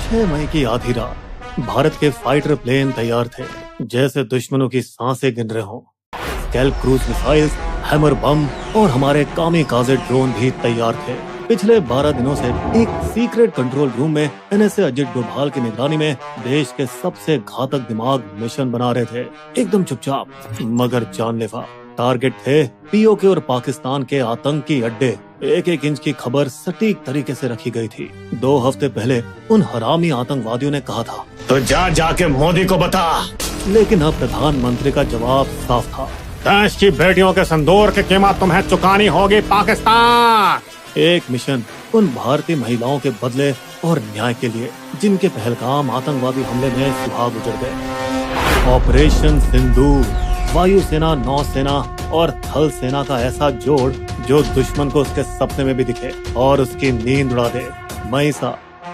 6 मई की आधी रात भारत के फाइटर प्लेन तैयार थे, जैसे दुश्मनों की सांसें गिन रहे हों। स्कैल्प क्रूज मिसाइल्स, हैमर बम और हमारे कामिकाज़े ड्रोन भी तैयार थे। पिछले 12 दिनों से एक सीक्रेट कंट्रोल रूम में NSA अजित डोभाल की निगरानी में देश के सबसे घातक दिमाग मिशन बना रहे थे, एकदम चुपचाप मगर जानलेवा। टारगेट थे POK और पाकिस्तान के आतंकी अड्डे। एक एक इंच की खबर सटीक तरीके से रखी गई थी। 2 हफ्ते पहले उन हरामी आतंकवादियों ने कहा था, तो जाके मोदी को बता। लेकिन अब प्रधानमंत्री का जवाब साफ था, देश की बेटियों के संदूर की कीमत तुम्हें चुकानी होगी पाकिस्तान। एक मिशन उन भारतीय महिलाओं के बदले और न्याय के लिए, जिनके पहलगाम आतंकवादी हमले में सुहाग उजड़ गए। ऑपरेशन सिंदूर, वायुसेना, नौसेना और थल सेना का ऐसा जोड़ जो दुश्मन को उसके सपने में भी दिखे और उसकी नींद उड़ा दे। मई सा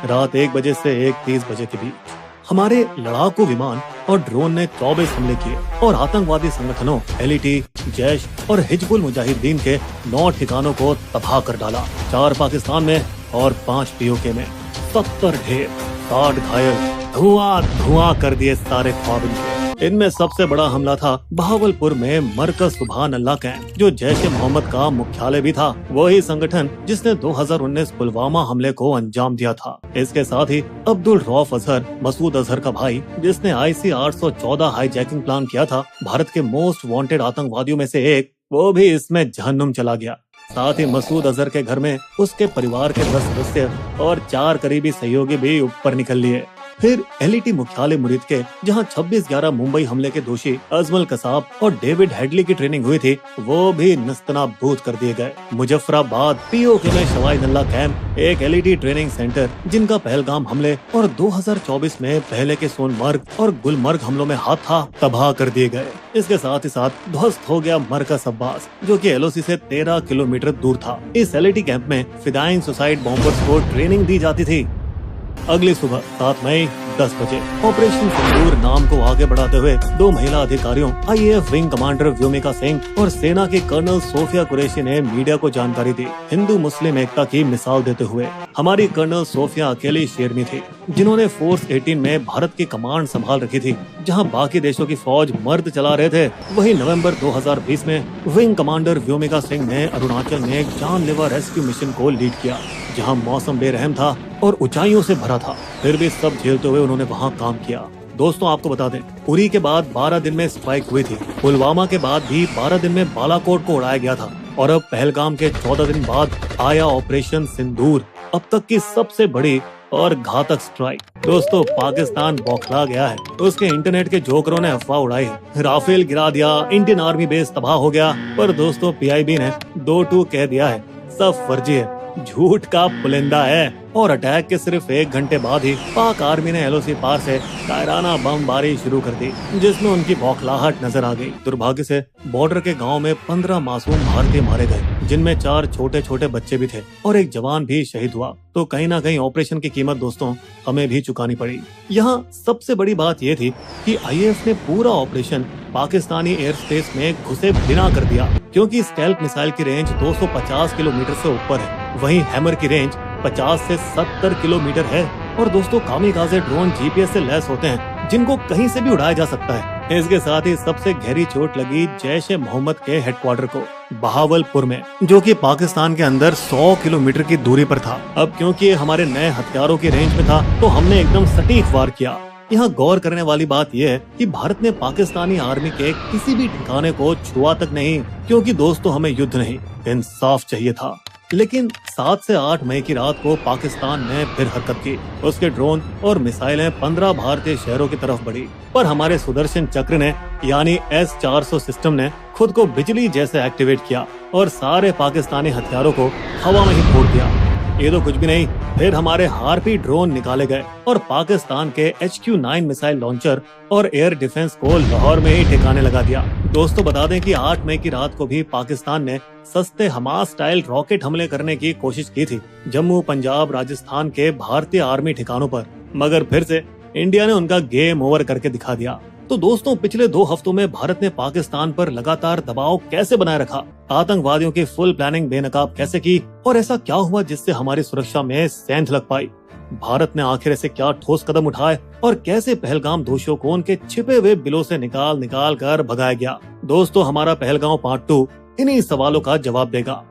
रात 1 बजे से 1:30 बजे के बीच हमारे लड़ाकू विमान और ड्रोन ने 24 हमले किए और आतंकवादी संगठनों LET, जैश और हिजबुल मुजाहिदीन के 9 ठिकानों को तबाह कर डाला। 4 पाकिस्तान में और 5 POK में। 70 ढेर, 60 घायल, धुआं कर दिए सारे ख्वाब इनके। इनमें सबसे बड़ा हमला था बहावलपुर में मरकज सुभान अल्लाह कैंप, जो जैश ए मोहम्मद का मुख्यालय भी था। वही संगठन जिसने 2019 पुलवामा हमले को अंजाम दिया था। इसके साथ ही अब्दुल रऊफ अजहर, मसूद अजहर का भाई, जिसने IC 814 हाईजैकिंग प्लान किया था, भारत के मोस्ट वांटेड आतंकवादियों में से एक, वो भी इसमें जहन्नुम चला गया। साथ ही मसूद अजहर के घर में उसके परिवार के 10 सदस्य और 4 करीबी सहयोगी भी ऊपर निकल लिए। फिर LET मुख्यालय मुरीद के, जहां 26/11 मुंबई हमले के दोषी अजमल कसाब और डेविड हेडली की ट्रेनिंग हुई थी, वो भी नस्तनाबूद कर दिए गए। मुजफ्फराबाद POK में शवाईद अल्लाह कैंप, एक LET ट्रेनिंग सेंटर जिनका पहलगाम हमले और 2024 में पहले के सोनमर्ग और गुलमर्ग हमलों में हाथ था, तबाह कर दिए गए। इसके साथ ही साथ ध्वस्त हो गया मरकज अब्बास, जो कि LOC से 13 किलोमीटर दूर था। इस LET कैंप में फिदाइन सुसाइड बॉम्बर्स को ट्रेनिंग दी जाती थी। अगली सुबह 7 मई 10 बजे ऑपरेशन सिंदूर नाम को आगे बढ़ाते हुए 2 महिला अधिकारियों, IAF wing commander Vyomika Singh और सेना के कर्नल सोफिया कुरैशी ने मीडिया को जानकारी दी, हिंदू मुस्लिम एकता की मिसाल देते हुए। हमारी कर्नल सोफिया अकेली शेरनी थी, जिन्होंने फोर्स 18 में भारत की कमांड संभाल रखी थी, जहां बाकी देशों की फौज मर्द चला रहे थे। वही नवंबर 2020 में विंग कमांडर व्योमिका सिंह ने अरुणाचल में एक जानलेवा रेस्क्यू मिशन को लीड किया, जहां मौसम बेरहम था और ऊंचाइयों से भरा था। फिर भी सब झेलते हुए उन्होंने वहां काम किया। दोस्तों, आपको बता दें, उरी के बाद 12 दिन में स्ट्राइक हुई थी। पुलवामा के बाद भी 12 दिन में बालाकोट को उड़ाया गया था और अब पहलगाम के 14 दिन बाद आया ऑपरेशन सिंदूर, अब तक की सबसे बड़ी और घातक स्ट्राइक। दोस्तों, पाकिस्तान बौखला गया है। उसके इंटरनेट के जोकरों ने अफवाह उड़ाई, राफेल गिरा दिया, इंडियन आर्मी बेस तबाह हो गया। पर दोस्तों, PIB ने 2-2 कह दिया है, सब फर्जी है, झूठ का पुलिंदा है। और अटैक के सिर्फ 1 घंटे बाद ही पाक आर्मी ने LOC पार से कायराना बमबारी शुरू कर दी, जिसमें उनकी बौखलाहट नजर आ गई। दुर्भाग्य से बॉर्डर के गांव में 15 मासूम भारतीय मारे गए, जिनमें 4 छोटे छोटे बच्चे भी थे और एक जवान भी शहीद हुआ। तो कहीं ना कहीं ऑपरेशन की कीमत दोस्तों हमें भी चुकानी पड़ी। यहाँ सबसे बड़ी बात ये थी कि IAF ने पूरा ऑपरेशन पाकिस्तानी एयर स्पेस में घुसे बिना कर दिया, क्योंकि स्कैल्प मिसाइल की रेंज 250 किलोमीटर से ऊपर है, वहीं हैमर की रेंज 50 से 70 किलोमीटर है। और दोस्तों, कामिकाज़े ड्रोन GPS से लैस होते हैं, जिनको कहीं से भी उड़ाया जा सकता है। इसके साथ ही सबसे गहरी चोट लगी जैश ए मोहम्मद के हेडक्वार्टर को बहावलपुर में, जो कि पाकिस्तान के अंदर 100 किलोमीटर की दूरी पर था। अब क्योंकि ये हमारे नए हथियारों की रेंज में था, तो हमने एकदम सटीक वार किया। यहाँ गौर करने वाली बात यह है कि भारत ने पाकिस्तानी आर्मी के किसी भी ठिकाने को छुआ तक नहीं, क्योंकि दोस्तों हमें युद्ध नहीं, इंसाफ चाहिए था। लेकिन 7 से 8 मई की रात को पाकिस्तान ने फिर हरकत की। उसके ड्रोन और मिसाइलें 15 भारतीय शहरों की तरफ बढ़ी, पर हमारे सुदर्शन चक्र ने यानी S-400 सिस्टम ने खुद को बिजली जैसे एक्टिवेट किया और सारे पाकिस्तानी हथियारों को हवा में ही फोड़ दिया। ये तो कुछ भी नहीं, फिर हमारे हार्पी ड्रोन निकाले गए और पाकिस्तान के HQ-9 मिसाइल लॉन्चर और एयर डिफेंस को लाहौर में ही ठिकाने लगा दिया। दोस्तों, बता दें कि 8 मई की रात को भी पाकिस्तान ने सस्ते हमास स्टाइल रॉकेट हमले करने की कोशिश की थी जम्मू, पंजाब, राजस्थान के भारतीय आर्मी ठिकानों पर, मगर फिर से इंडिया ने उनका गेम ओवर करके दिखा दिया। तो दोस्तों, पिछले 2 हफ्तों में भारत ने पाकिस्तान पर लगातार दबाव कैसे बनाए रखा, आतंकवादियों की फुल प्लानिंग बेनकाब कैसे की और ऐसा क्या हुआ जिससे हमारी सुरक्षा में सेंध लग पाई, भारत ने आखिर ऐसे क्या ठोस कदम उठाए और कैसे पहलगाम दोषियों को उनके छिपे हुए बिलों से निकाल निकाल कर भगाया गया। दोस्तों, हमारा पहलगाम पार्ट 2 इन्हीं सवालों का जवाब देगा।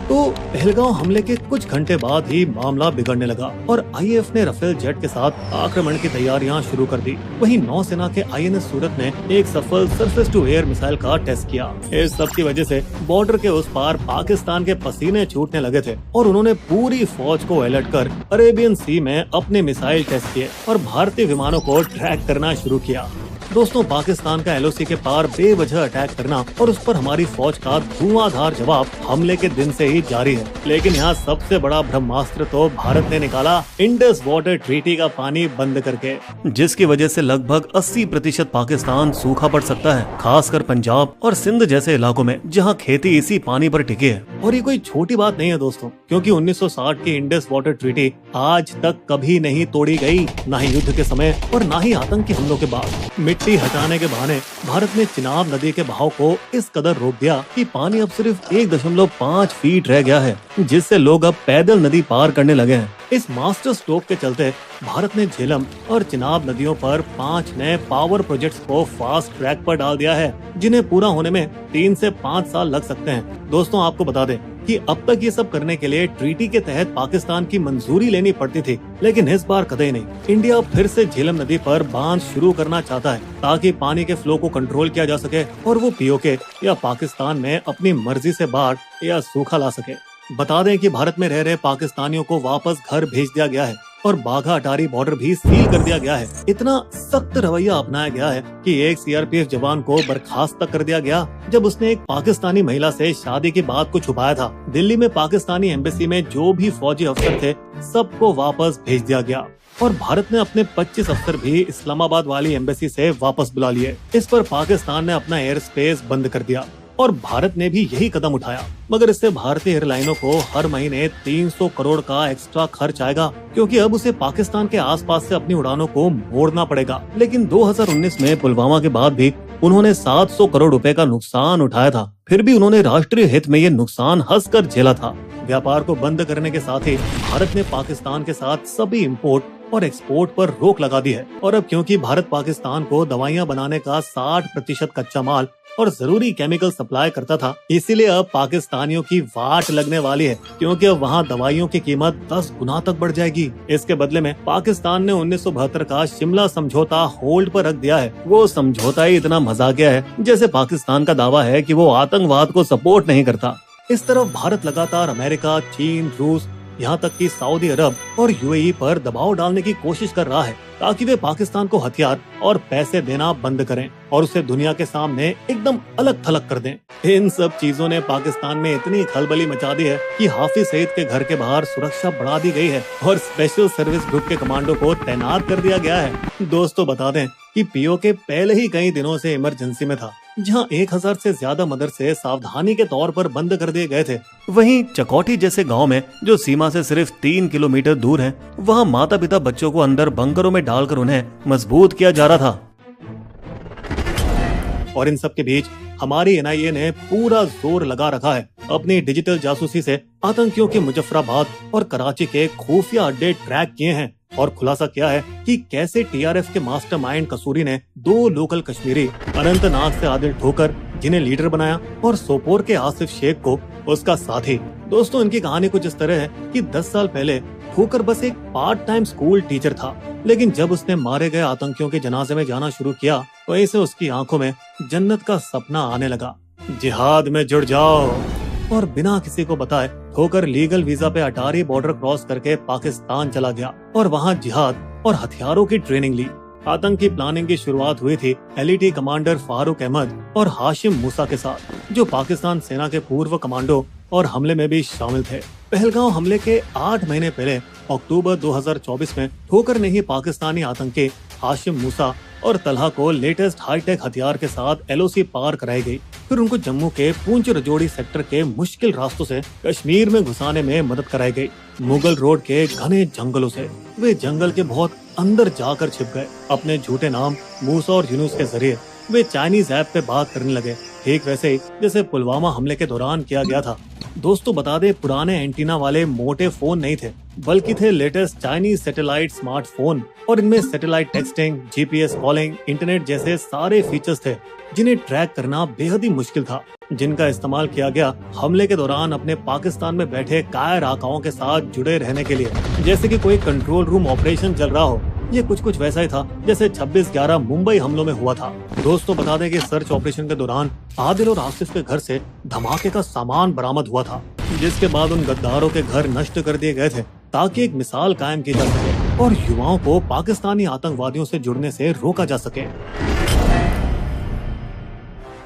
तो पहलगाम हमले के कुछ घंटे बाद ही मामला बिगड़ने लगा और आईएएफ ने राफेल जेट के साथ आक्रमण की तैयारियां शुरू कर दी। वहीं नौसेना के आईएनएस सूरत ने एक सफल सरफेस टू एयर मिसाइल का टेस्ट किया। इस सब की वजह से बॉर्डर के उस पार पाकिस्तान के पसीने छूटने लगे थे और उन्होंने पूरी फौज को अलर्ट कर अरेबियन सी में अपने मिसाइल टेस्ट किए और भारतीय विमानों को ट्रैक करना शुरू किया। दोस्तों, पाकिस्तान का एलओसी के पार बेवजह अटैक करना और उस पर हमारी फौज का धुआंधार जवाब हमले के दिन से ही जारी है। लेकिन यहाँ सबसे बड़ा ब्रह्मास्त्र तो भारत ने निकाला इंडस वाटर ट्रीटी का पानी बंद करके, जिसकी वजह से लगभग 80% पाकिस्तान सूखा पड़ सकता है, खासकर पंजाब और सिंध जैसे इलाकों में जहाँ खेती इसी पानी पर टिकी है। और ये कोई छोटी बात नहीं है दोस्तों, क्योंकि 1960 की इंडस वाटर ट्रीटी आज तक कभी नहीं तोड़ी गई, न ही युद्ध के समय और न ही आतंकी हमलों के बाद। मिट्टी हटाने के बहाने भारत ने चिनाब नदी के बहाव को इस कदर रोक दिया कि पानी अब सिर्फ 1.5 फीट रह गया है, जिससे लोग अब पैदल नदी पार करने लगे हैं। इस मास्टर स्ट्रोक के चलते भारत ने झेलम और चिनाब नदियों पर 5 नए पावर प्रोजेक्ट्स को फास्ट ट्रैक पर डाल दिया है, जिन्हें पूरा होने में 3 से 5 साल लग सकते हैं। दोस्तों, आपको बता दें कि अब तक ये सब करने के लिए ट्रीटी के तहत पाकिस्तान की मंजूरी लेनी पड़ती थी, लेकिन इस बार कतई नहीं। इंडिया फिर से झेलम नदी पर बांध शुरू करना चाहता है ताकि पानी के फ्लो को कंट्रोल किया जा सके और वो पीओके या पाकिस्तान में अपनी मर्जी से बाढ़ या सूखा ला सके। बता दें कि भारत में रह रहे पाकिस्तानियों को वापस घर भेज दिया गया है और बाघा अटारी बॉर्डर भी सील कर दिया गया है। इतना सख्त रवैया अपनाया गया है कि एक सीआरपीएफ जवान को बर्खास्त तक कर दिया गया जब उसने एक पाकिस्तानी महिला से शादी की बात को छुपाया था। दिल्ली में पाकिस्तानी एम्बेसी में जो भी फौजी अफसर थे, सबको वापस भेज दिया गया और भारत ने अपने 25 अफसर भी इस्लामाबाद वाली एम्बेसी से वापस बुला लिए। इस पर पाकिस्तान ने अपना एयर स्पेस बंद कर दिया और भारत ने भी यही कदम उठाया, मगर इससे भारतीय एयरलाइनों को हर महीने 300 करोड़ का एक्स्ट्रा खर्च आएगा, क्योंकि अब उसे पाकिस्तान के आसपास से अपनी उड़ानों को मोड़ना पड़ेगा। लेकिन 2019 में पुलवामा के बाद भी उन्होंने 700 करोड़ रुपए का नुकसान उठाया था, फिर भी उन्होंने राष्ट्रीय हित में ये नुकसान हंसकर झेला था। व्यापार को बंद करने के साथ ही भारत ने पाकिस्तान के साथ सभी इंपोर्ट और एक्सपोर्ट पर रोक लगा दी है। और अब क्योंकि भारत पाकिस्तान को दवाइयां बनाने का 60% कच्चा माल और जरूरी केमिकल सप्लाई करता था, इसीलिए अब पाकिस्तानियों की वाट लगने वाली है, क्योंकि अब वहाँ दवाइयों की कीमत 10 गुना तक बढ़ जाएगी। इसके बदले में पाकिस्तान ने 1972 का शिमला समझौता होल्ड पर रख दिया है। वो समझौता ही इतना मजाकिया है, जैसे पाकिस्तान का दावा है कि वो आतंकवाद को सपोर्ट नहीं करता। इस तरफ भारत लगातार अमेरिका, चीन, रूस, यहाँ तक कि सऊदी अरब और यूएई पर दबाव डालने की कोशिश कर रहा है ताकि वे पाकिस्तान को हथियार और पैसे देना बंद करें और उसे दुनिया के सामने एकदम अलग थलग कर दें। इन सब चीजों ने पाकिस्तान में इतनी खलबली मचा दी है कि हाफिज सईद के घर के बाहर सुरक्षा बढ़ा दी गई है और स्पेशल सर्विस ग्रुप के कमांडो को तैनात कर दिया गया है। दोस्तों, बता दें कि पीओके पहले ही कई दिनों से इमरजेंसी में था, जहां 1000 से ज्यादा मदरसे सावधानी के तौर पर बंद कर दिए गए थे। वहीं चकोटी जैसे गांव में, जो सीमा से सिर्फ 3 किलोमीटर दूर है, वहां माता पिता बच्चों को अंदर बंकरों में डालकर उन्हें मजबूत किया जा रहा था। और इन सब के बीच हमारी एनआईए ने पूरा जोर लगा रखा है अपनी डिजिटल जासूसी से आतंकियों के मुजफ्फराबाद और कराची के खुफिया अड्डे ट्रैक किए हैं और खुलासा किया है कि कैसे टीआरएफ के मास्टरमाइंड कसूरी ने 2 लोकल कश्मीरी अनंतनाग से आदिल ठोकर जिन्हें लीडर बनाया और सोपोर के आसिफ शेख को उसका साथी। दोस्तों, इनकी कहानी कुछ इस तरह है कि 10 साल पहले ठोकर बस एक पार्ट टाइम स्कूल टीचर था, लेकिन जब उसने मारे गए आतंकियों के जनाजे में जाना शुरू किया, वहीं से उसकी आंखों में जन्नत का सपना आने लगा। जिहाद में जुड़ जाओ। और बिना किसी को बताए ठोकर लीगल वीजा पे अटारी बॉर्डर क्रॉस करके पाकिस्तान चला गया और वहाँ जिहाद और हथियारों की ट्रेनिंग ली। आतंकी प्लानिंग की शुरुआत हुई थी एलईटी कमांडर फारूक अहमद और हाशिम मूसा के साथ, जो पाकिस्तान सेना के पूर्व कमांडो और हमले में भी शामिल थे। पहलगाम हमले के 8 महीने पहले अक्टूबर 2024 में ठोकर ने ही पाकिस्तानी आतंकी हाशिम मूसा और तलहा को लेटेस्ट हाईटेक हथियार के साथ एलओसी पार कराई गई। फिर उनको जम्मू के पूंछ रजौड़ी सेक्टर के मुश्किल रास्तों से कश्मीर में घुसाने में मदद कराई गई। मुगल रोड के घने जंगलों से वे जंगल के बहुत अंदर जाकर छिप गए। अपने झूठे नाम मूसा और यूनुस के जरिए वे चाइनीज ऐप पे बात करने लगे ठीक वैसे ही जैसे पुलवामा हमले के दौरान किया गया था। दोस्तों बता दे, पुराने एंटीना वाले मोटे फोन नहीं थे, बल्कि थे लेटेस्ट चाइनीज सैटेलाइट स्मार्टफोन, और इनमें satellite texting, GPS calling, internet जैसे सारे फीचर्स थे जिन्हें ट्रैक करना बेहद ही मुश्किल था, जिनका इस्तेमाल किया गया हमले के दौरान अपने पाकिस्तान में बैठे कायर आकाओं के साथ जुड़े रहने के लिए, जैसे कि कोई कंट्रोल रूम ऑपरेशन चल रहा हो। ये कुछ वैसा ही था जैसे 26/11 मुंबई हमलों में हुआ था। दोस्तों बता दें कि सर्च ऑपरेशन के दौरान आदिल और आसिफ के घर से धमाके का सामान बरामद हुआ था, जिसके बाद उन गद्दारों के घर नष्ट कर दिए गए थे ताकि एक मिसाल कायम की जा सके और युवाओं को पाकिस्तानी आतंकवादियों से जुड़ने से रोका जा सके।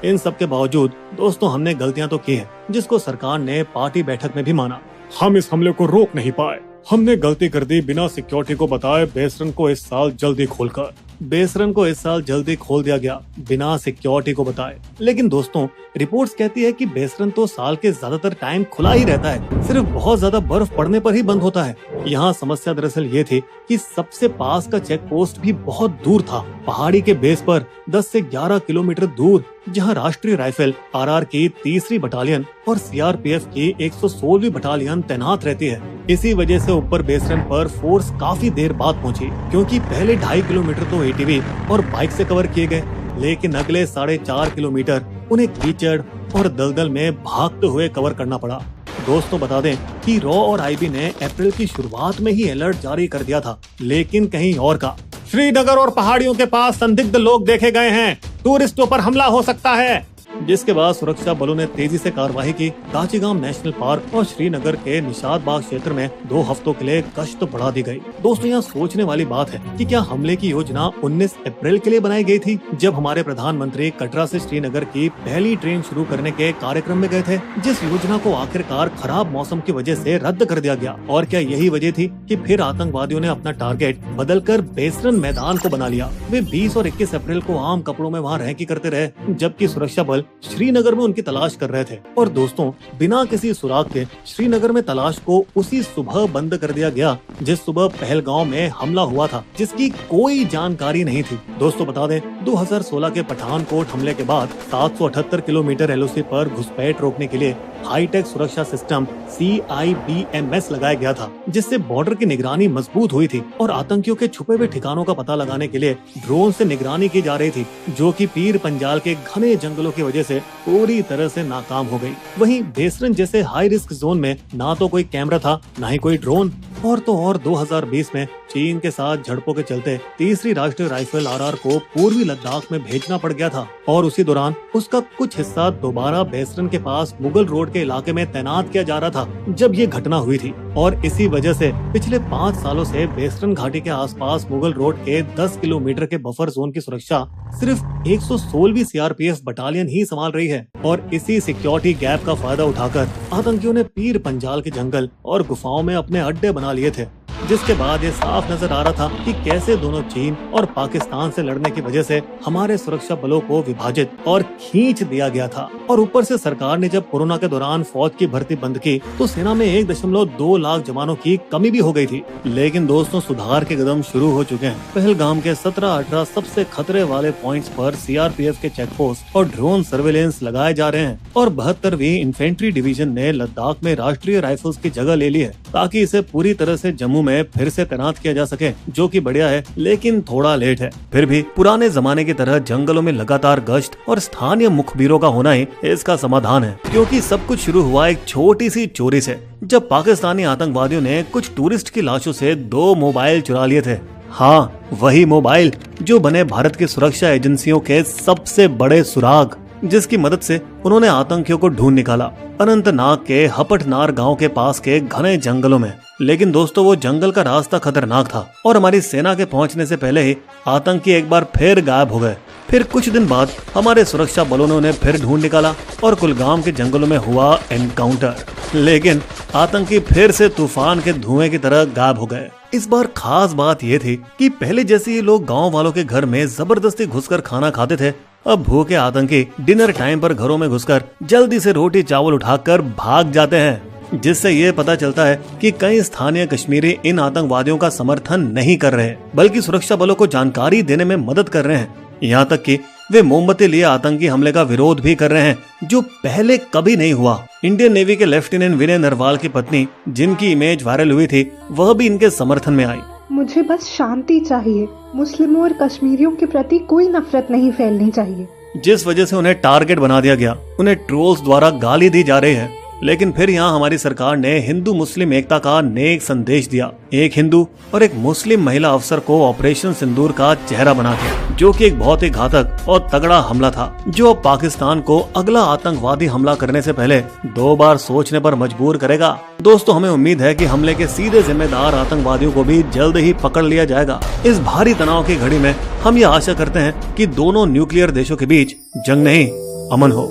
इन सब के बावजूद दोस्तों हमने गलतियां तो की हैं, जिसको सरकार ने पार्टी बैठक में भी माना। हम इस हमले को रोक नहीं पाए। हमने गलती कर दी बिना सिक्योरिटी को बताए बेसरन को इस साल जल्दी खोलकर। बेसरन को इस साल जल्दी खोल दिया गया बिना सिक्योरिटी को बताए। लेकिन दोस्तों रिपोर्ट्स कहती है कि बेसरन तो साल के ज्यादातर टाइम खुला ही रहता है, सिर्फ बहुत ज्यादा बर्फ पड़ने पर ही बंद होता है। यहाँ समस्या दरअसल ये थी कि सबसे पास का चेक पोस्ट भी बहुत दूर था, पहाड़ी के बेस पर 10 से 11 किलोमीटर दूर, जहाँ राष्ट्रीय राइफल आरआर की 3री बटालियन और सीआरपीएफ की 116वीं बटालियन तैनात रहती है। इसी वजह से ऊपर बेसरन पर फोर्स काफी देर बाद पहुंची, क्योंकि पहले 2.5 किलोमीटर तो एटीवी और बाइक से कवर किए गए, लेकिन अगले 4.5 किलोमीटर उन्हें कीचड़ और दलदल में भागते हुए कवर करना पड़ा। दोस्तों बता दें कि रॉ और आईबी ने अप्रैल की शुरुआत में ही अलर्ट जारी कर दिया था, लेकिन कहीं और का। श्रीनगर और पहाड़ियों के पास संदिग्ध लोग देखे गए हैं, टूरिस्टों पर हमला हो सकता है। जिसके बाद सुरक्षा बलों ने तेजी से कार्रवाई की। दाचीगाम नेशनल पार्क और श्रीनगर के निशात बाग क्षेत्र में 2 हफ्तों के लिए गश्त बढ़ा दी गई। दोस्तों यहाँ सोचने वाली बात है कि क्या हमले की योजना 19 अप्रैल के लिए बनाई गई थी, जब हमारे प्रधानमंत्री कटरा से श्रीनगर की पहली ट्रेन शुरू करने के कार्यक्रम में गए थे, जिस योजना को आखिरकार खराब मौसम की वजह से रद्द कर दिया गया। और क्या यही वजह थी कि फिर आतंकवादियों ने अपना टारगेट बदलकर बेसरन मैदान को बना लिया। वे 20 और 21 अप्रैल को आम कपड़ों में वहाँ रहकी करते रहे, जबकि सुरक्षा बल श्रीनगर में उनकी तलाश कर रहे थे। और दोस्तों बिना किसी सुराग के श्रीनगर में तलाश को उसी सुबह बंद कर दिया गया जिस सुबह पहलगांव में हमला हुआ था, जिसकी कोई जानकारी नहीं थी। दोस्तों बता दें 2016 के पठानकोट हमले के बाद 778 किलोमीटर एलओसी पर घुसपैठ रोकने के लिए हाईटेक सुरक्षा सिस्टम CIBMS लगाया गया था, जिससे बॉर्डर की निगरानी मजबूत हुई थी और आतंकियों के छुपे हुए ठिकानों का पता लगाने के लिए ड्रोन से निगरानी की जा रही थी, जो कि पीर पंजाल के घने जंगलों की वजह से पूरी तरह से नाकाम हो गई। वहीं बेसरन जैसे हाई रिस्क जोन में ना तो कोई कैमरा था, ना ही कोई ड्रोन, और तो और 2020 में चीन के साथ झड़पों के चलते 3री राष्ट्रीय राइफल आरआर को पूर्वी लद्दाख में भेजना पड़ गया था, और उसी दौरान उसका कुछ हिस्सा दोबारा बेसरन के पास मुगल रोड के इलाके में तैनात किया जा रहा था जब ये घटना हुई थी। और इसी वजह से पिछले 5 सालों से बेसरन घाटी के आसपास मुगल रोड के 10 किलोमीटर के बफर जोन की सुरक्षा सिर्फ 116वीं सीआरपीएफ बटालियन ही संभाल रही है। और इसी सिक्योरिटी गैप का फायदा उठाकर आतंकियों ने पीर पंजाल के जंगल और गुफाओं में अपने अड्डे बना लिए थे, जिसके बाद ये साफ नजर आ रहा था कि कैसे दोनों चीन और पाकिस्तान से लड़ने की वजह से हमारे सुरक्षा बलों को विभाजित और खींच दिया गया था। और ऊपर से सरकार ने जब कोरोना के दौरान फौज की भर्ती बंद की तो सेना में 1.2 लाख जवानों की कमी भी हो गई थी। लेकिन दोस्तों सुधार के कदम शुरू हो चुके हैं। पहलगाम के 17-18 सबसे खतरे वाले पॉइंट्स पर सीआरपीएफ के चेकपोस्ट और ड्रोन सर्वेलेंस लगाए जा रहे हैं, और 72वीं इन्फेंट्री डिवीजन ने लद्दाख में राष्ट्रीय राइफल्स की जगह ले ली है, ताकि इसे पूरी तरह से जम्मू में फिर से तैनात किया जा सके, जो कि बढ़िया है, लेकिन थोड़ा लेट है। फिर भी पुराने जमाने की तरह जंगलों में लगातार गश्त और स्थानीय मुखबिरों का होना ही इसका समाधान है, क्योंकि सब कुछ शुरू हुआ एक छोटी सी चोरी से, जब पाकिस्तानी आतंकवादियों ने कुछ टूरिस्ट की लाशों से 2 मोबाइल चुरा लिए थे। हाँ, वही मोबाइल जो बने भारत की सुरक्षा एजेंसियों के सबसे बड़े सुराग, जिसकी मदद से उन्होंने आतंकियों को ढूंढ निकाला अनंतनाग के हपटनार गांव के पास के घने जंगलों में। लेकिन दोस्तों वो जंगल का रास्ता खतरनाक था और हमारी सेना के पहुंचने से पहले ही आतंकी एक बार फिर गायब हो गए। फिर कुछ दिन बाद हमारे सुरक्षा बलों ने उन्हें फिर ढूंढ निकाला और कुलगाम के जंगलों में हुआ एनकाउंटर, लेकिन आतंकी फिर से तूफान के धुएं की तरह गायब हो गए। इस बार खास बात ये थी कि पहले जैसे ये लोग गांव वालों के घर में जबरदस्ती घुसकर खाना खाते थे, अब भूखे आतंकी डिनर टाइम पर घरों में घुसकर जल्दी से रोटी चावल उठाकर भाग जाते हैं, जिससे ये पता चलता है कि कई स्थानीय कश्मीरी इन आतंकवादियों का समर्थन नहीं कर रहे, बल्कि सुरक्षा बलों को जानकारी देने में मदद कर रहे हैं। यहाँ तक कि वे मोमबत्ती लिए आतंकी हमले का विरोध भी कर रहे हैं, जो पहले कभी नहीं हुआ। इंडियन नेवी के लेफ्टिनेंट विनय नरवाल की पत्नी, जिनकी इमेज वायरल हुई थी, वह भी इनके समर्थन में आई। मुझे बस शांति चाहिए, मुस्लिमों और कश्मीरियों के प्रति कोई नफरत नहीं फैलनी चाहिए। जिस वजह से उन्हें टारगेट बना दिया गया, उन्हें ट्रोल्स द्वारा गाली दी जा रही है। लेकिन फिर यहाँ हमारी सरकार ने हिंदू मुस्लिम एकता का नेक संदेश दिया। एक हिंदू और एक मुस्लिम महिला अफसर को ऑपरेशन सिंदूर का चेहरा बना दिया, जो कि एक बहुत ही घातक और तगड़ा हमला था, जो अब पाकिस्तान को अगला आतंकवादी हमला करने से पहले 2 बार सोचने पर मजबूर करेगा। दोस्तों, हमें उम्मीद है कि हमले के सीधे जिम्मेदार आतंकवादियों को भी जल्द ही पकड़ लिया जाएगा। इस भारी तनाव की घड़ी में हम ये आशा करते हैं कि दोनों न्यूक्लियर देशों के बीच जंग नहीं, अमन हो।